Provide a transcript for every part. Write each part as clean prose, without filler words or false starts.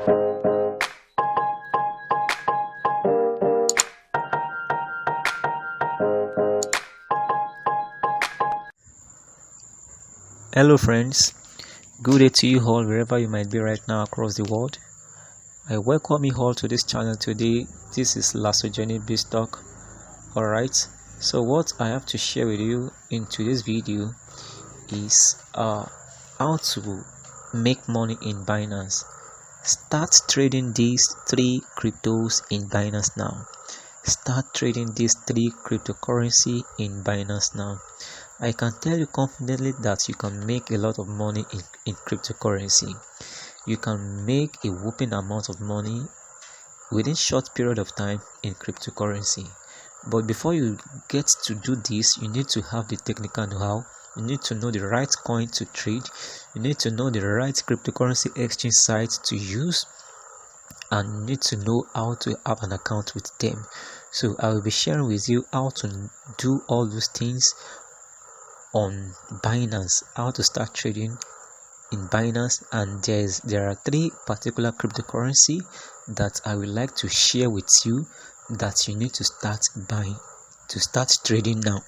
Hello friends, good day to you all wherever you might be right now across the world. I welcome you all to this channel today. This is LASOJENIC BIZZTALK. Alright, so what I have to share with you in today's video is how to make money in Binance. Start trading these 3 cryptos in Binance now. Start trading these 3 cryptocurrency in Binance now. I can tell you confidently that you can make a lot of money in cryptocurrency. You can make a whopping amount of money within short period of time in cryptocurrency. But before you get to do this, you need to have the technical know-how. You need to know the right coin to trade. You need to know the right cryptocurrency exchange site to use, and you need to know how to have an account with them. So I will be sharing with you how to do all those things on Binance, how to start trading in Binance. And there are 3 particular cryptocurrency that I would like to share with you that you need to start buying, to start trading now.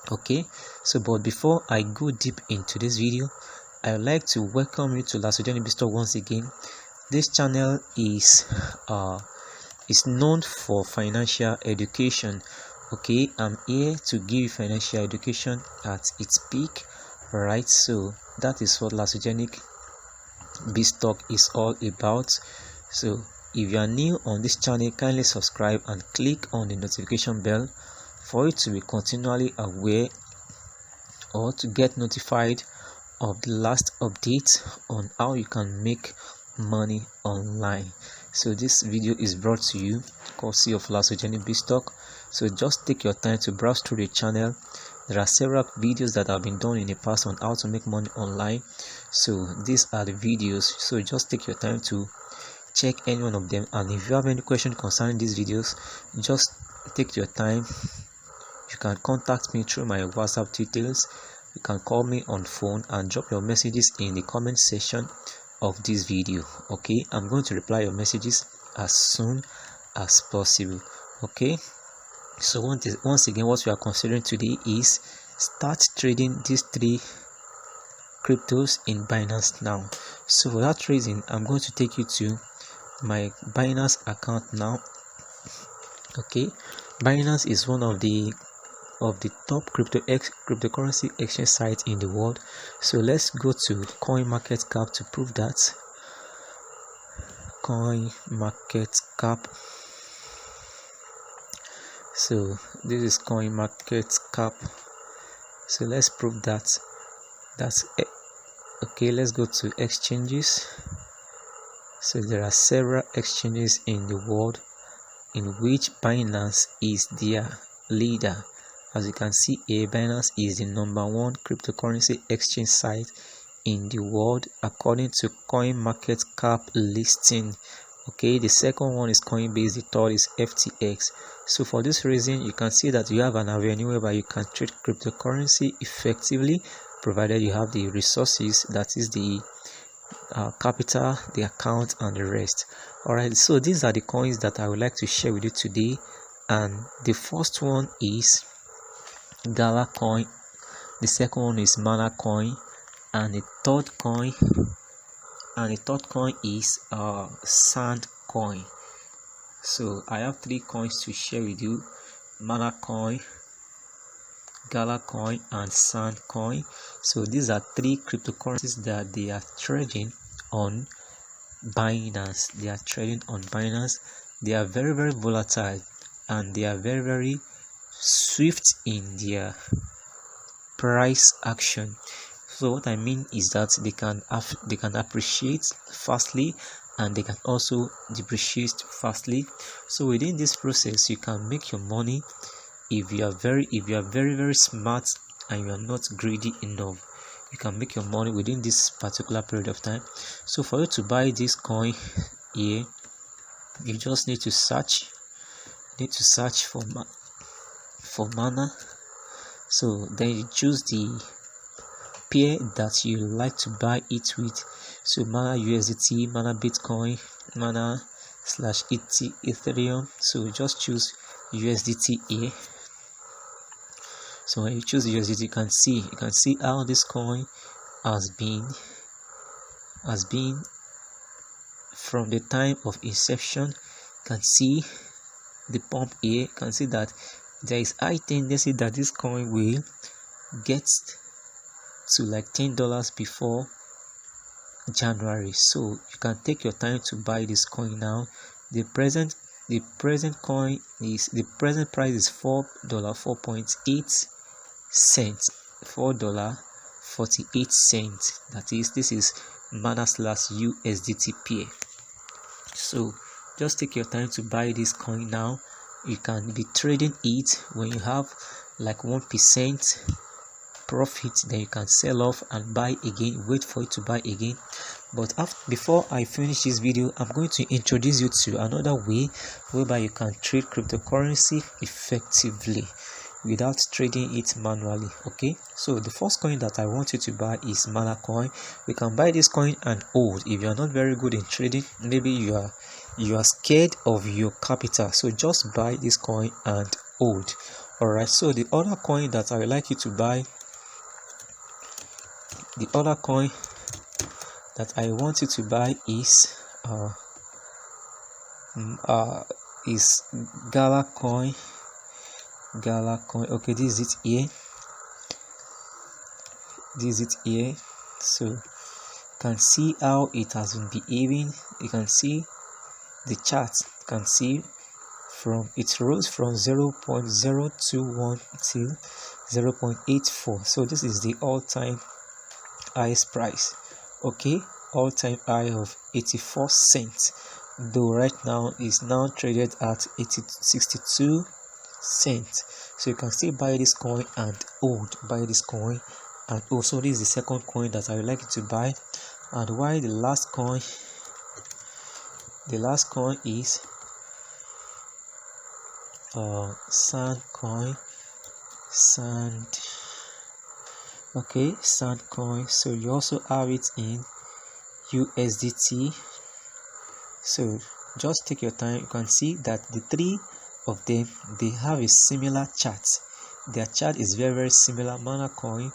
Okay, so but before I go deep into this video, I would like to welcome you to LASOJENIC BIZZTALK once again. This channel is known for financial education. Okay, I'm here to give you financial education at its peak. Right, so that is what LASOJENIC BIZZTALK is all about. So if you are new on this channel, kindly subscribe and click on the notification bell for you to be continually aware or to get notified of the last update on how you can make money online. So this video is brought to you courtesy of LASOJENIC BIZZTALK. So just take your time to browse through the channel. There are several videos that have been done in the past on how to make money online. So these are the videos. So just take your time to check any one of them. And if you have any question concerning these videos, just take your time. You can contact me through my WhatsApp details. You can call me on phone and drop your messages in the comment section of this video. Okay, I'm going to reply your messages as soon as possible. Okay, so once again, what we are considering today is start trading these 3 cryptos in Binance now. So for that reason, I'm going to take you to my Binance account now. Okay, Binance is one of the top cryptocurrency exchange sites in the world. So let's go to CoinMarketCap to prove that. CoinMarketCap. So this is CoinMarketCap. So let's prove that. That's okay. Let's go to exchanges. So there are several exchanges in the world in which Binance is their leader. As you can see here, Binance is the #1 cryptocurrency exchange site in the world according to CoinMarketCap listing. Okay, the second one is Coinbase, the third is FTX. So for this reason, you can see that you have an avenue whereby you can trade cryptocurrency effectively, provided you have the resources, that is the capital, the account, and the rest. Alright, so these are the coins that I would like to share with you today. And the first one is Gala coin, the second one is Mana coin, and the third coin is Sand coin. So I have 3 coins to share with you: Mana coin, Gala coin, and Sand coin. So these are 3 cryptocurrencies that they are trading on Binance. They are trading on Binance. They are very, very volatile, and they are very, very swift in their price action. So what I mean is that they can appreciate fastly, and they can also depreciate fastly. So within this process, you can make your money if you are very very smart and you are not greedy enough. You can make your money within this particular period of time. So for you to buy this coin here, you just need to search for Mana. So then you choose the pair that you like to buy it with. So Mana USDT, Mana Bitcoin, Mana / Ethereum. So just choose USDT here. So when you choose USDT, you can see how this coin has been from the time of inception. You can see the pump here. You can see that there is high tendency that this coin will get to like $10 before January. So you can take your time to buy this coin now. The present price is $4.48. $4.48. This is Mana / USDT pair. So just take your time to buy this coin now. You can be trading it when you have like 1% profit, then you can sell off and buy again, wait for it to buy again. But before I finish this video, I'm going to introduce you to another way whereby you can trade cryptocurrency effectively without trading it manually. Okay, so the first coin that I want you to buy is Mana coin. You can buy this coin and hold. If you are not very good in trading, maybe you are scared of your capital, so just buy this coin and hold. All right, so the other coin that I would like you to buy, the other coin that I want you to buy is Gala coin. Okay, this is it here. So you can see how it has been behaving. You can see the chart. You can see it rose from 0.021 till 0.84. so this is the all-time highest price. Okay, all-time high of 84 cents, though right now is now traded at 62 cents. So you can still buy this coin and hold. So this is the second coin that I would like you to buy. And why the last coin is Sand coin. Okay, Sand coin. So you also have it in USDT. So just take your time. You can see that the three of them, they have a similar chart. Their chart is very, very similar. Mana coin,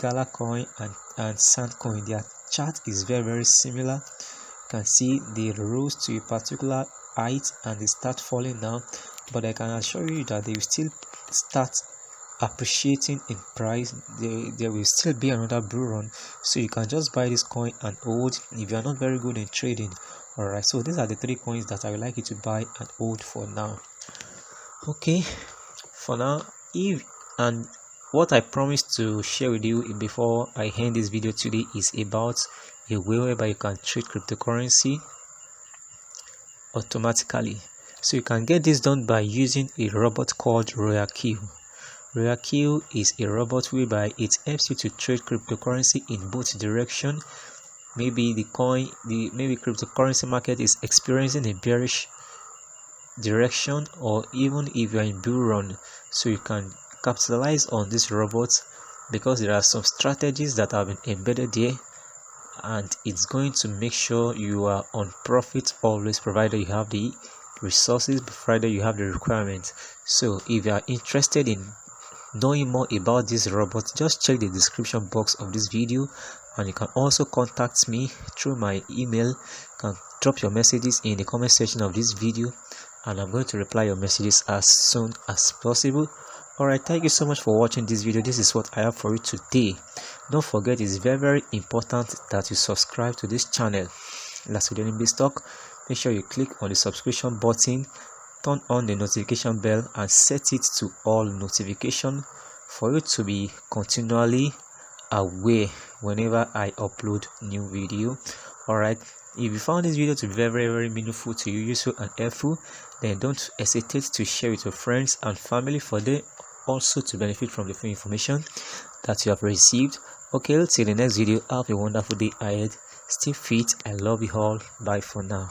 Gala coin, and Sand coin, their chart is very, very similar. You can see they rose to a particular height and they start falling down, but I can assure you that they will still start appreciating in price. There will still be another bull run, so you can just buy this coin and hold if you are not very good in trading. All right, so these are the three coins that I would like you to buy and hold for now. Okay, for now, and what I promised to share with you before I end this video today is about a way whereby you can trade cryptocurrency automatically. So you can get this done by using a robot called ROYALQ. ROYALQ is a robot whereby it helps you to trade cryptocurrency in both directions. Maybe maybe cryptocurrency market is experiencing a bearish direction, or even if you are in bull run, so you can capitalize on this robot because there are some strategies that have been embedded there, and it's going to make sure you are on profit always, provided you have the resources, provided you have the requirements. So if you are interested in knowing more about this robot, just check the description box of this video, and you can also contact me through my email. You can drop your messages in the comment section of this video, and I'm going to reply your messages as soon as possible. Alright, thank you so much for watching this video. This is what I have for you today. Don't forget, it's very, very important that you subscribe to this channel, LASOJENIC BIZZTALK. Make sure you click on the subscription button, turn on the notification bell, and set it to all notification for you to be continually aware whenever I upload new video. Alright, if you found this video to be very, very, very meaningful to you, useful and helpful, then don't hesitate to share with your friends and family for them also to benefit from the free information that you have received. Okay, till the next video, have a wonderful day ahead. Stay fit. I love you all. Bye for now.